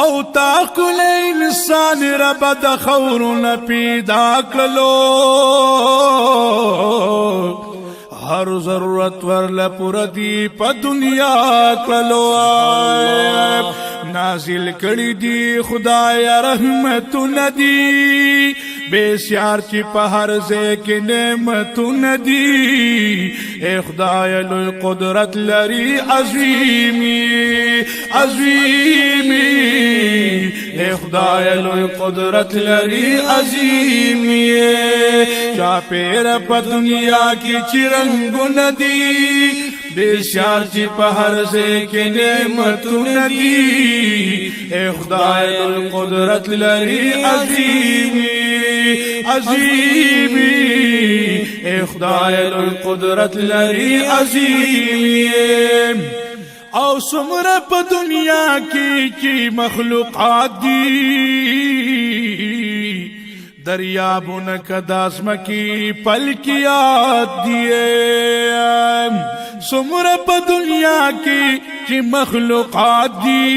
او تاقل انسان رب دخورنا پیدا کلو ہر ضرورت ورل پردی پا دنیا کلو نازل کری دی خدای رحمت ندی بیسیار چی پہر زیک نعمت ندی اے خدای لوی قدرت لری عظیمی عظیمی اے خدای لوی قدرت لری عظیمی چا پیر پا دنیا کی چرنگو ندی بیشار چی پہر زیک نعمت ندی اے خدای لوی قدرت لری عظیمی عظیمی اے خدای لوی قدرت لری عظیمی او سمر پا دنیا کی مخلوقات دی دریابون کداسم کی پلکیات دیئے سمر پا دنیا کی مخلوقات دی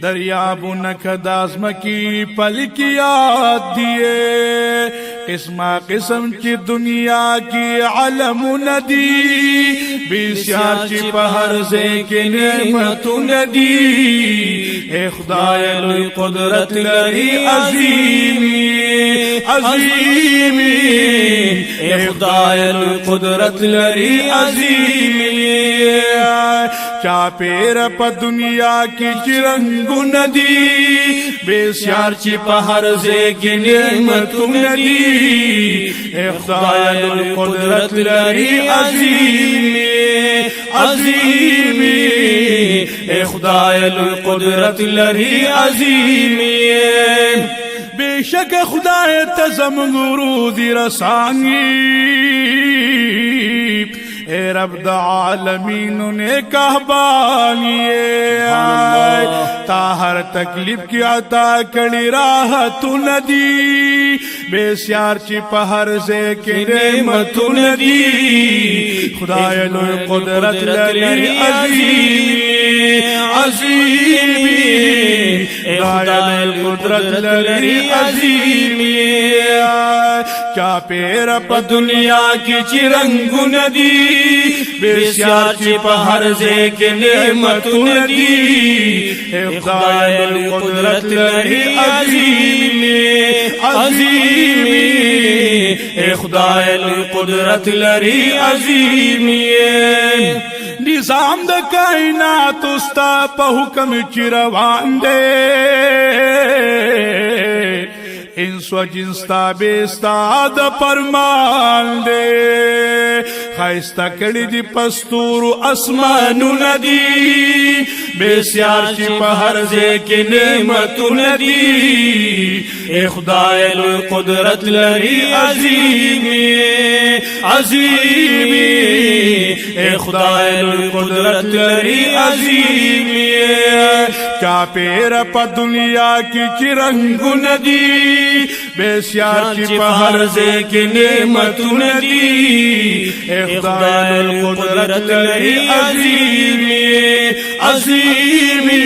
دریابون کداسم کی پلکیات دیئے قسمہ قسم کی دنیا کی علم ندی بیسیار چی پہر سے کی نعمت ندی اے خدای لوی قدرت لری عظیمی عظیمی اے خدای لوی قدرت لری عظیمی چا پیر پا دنیا کی چرنگو ندی بیسیار چی پہر سے کی نعمت ندی اے خدای لوی قدرت لری عظیمی عظیمی اے خدای لوی قدرت لری عظیمی بے شک خدای تزم غرودی رسانی اے رب دا عالمین نے کہبانیے تا ہر تکلیف کی عطا کڑی راحت ندی بیسیار چی پہر سے کی نعمت ندی خدای لوی قدرت لری عظیمی عظیمی خدای لوی قدرت لری عظیمی کیا پیر پا دنیا کی چرنگو ندی بیسیار چی پہر سے کی نعمت ندی خدای لوی قدرت لری عظیمی عظیمی اے خدای لوی قدرت لری عظیمی نظام دا کائنات استا پا حکم چی روان دے انس و جنس تابستا دا فرمان دے خائستا کڑی دی پستور اسمانو ندی بیسیار چی پہر زے کی نعمت ندی اے خدای لوی قدرت لری عظیمی عظیمی اے خدای لوی قدرت لری عظیمی کیا پیر پا دنیا کی چرنگو ندی بیسیار چی پہر زے کی نعمت ندی اے خدای لوی قدرت لری عظیمی عظیمی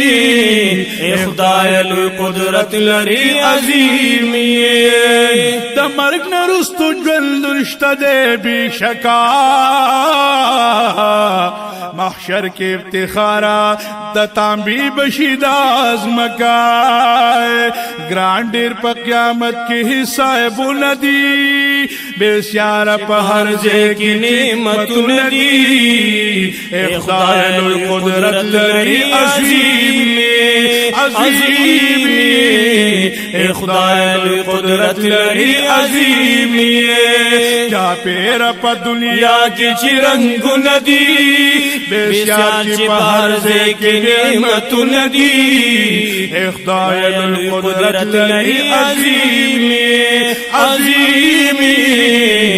اے خدای لوی قدرت لری عظیمی دا مرگ نرستو جلد رشتہ دے بی شکا محشر کے افتخارا دا تانبی بشید آزمکائے گرانڈیر پا قیامت کی حصہ بلدی بیسیار پہر زے کی نعمت ندی اے خدای لوی قدرت لری عظیمی عظیمی اے خدای لوی قدرت لری عظیمی کیا پیر پا دنیا کی چرنگو ندی بیسیار چی پہر زے کی نعمت ندی اے خدای لوی قدرت لری عظیمی عظیمی